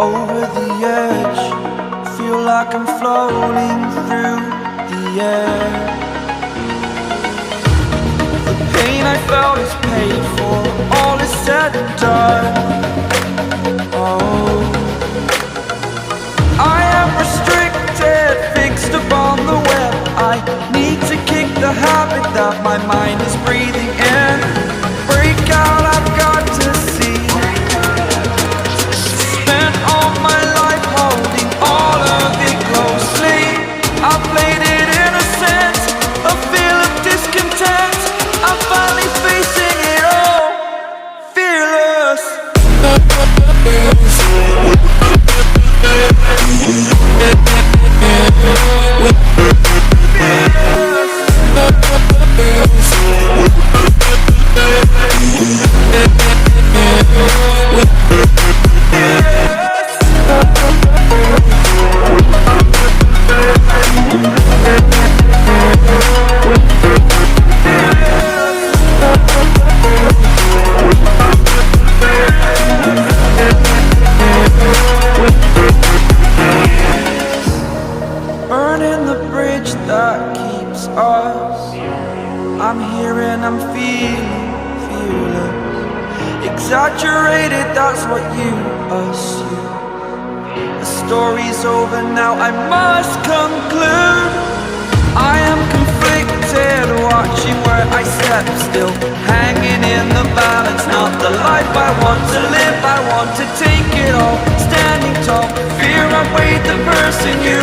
over the edge. Feel like I'm floating through the air. The pain I felt is paid for, all is said and done. Oh, I am restricted, fixed upon the web. I need to kick the habit that my mind is breathing in. Break out, I've got to see. Spent all my life holding all of it closely. I played it innocent, a feel of discontent. I'm finally facing it all, fearless. Burning the bridge that keeps us. I'm here and I'm feeling fearless. Exaggerated, that's what you assume. The story's over now, I must conclude. I am conflicted, watching where I step still, hanging in the balance. Not the life I want to live, I want to take it all. Standing tall, fear I weighed the person you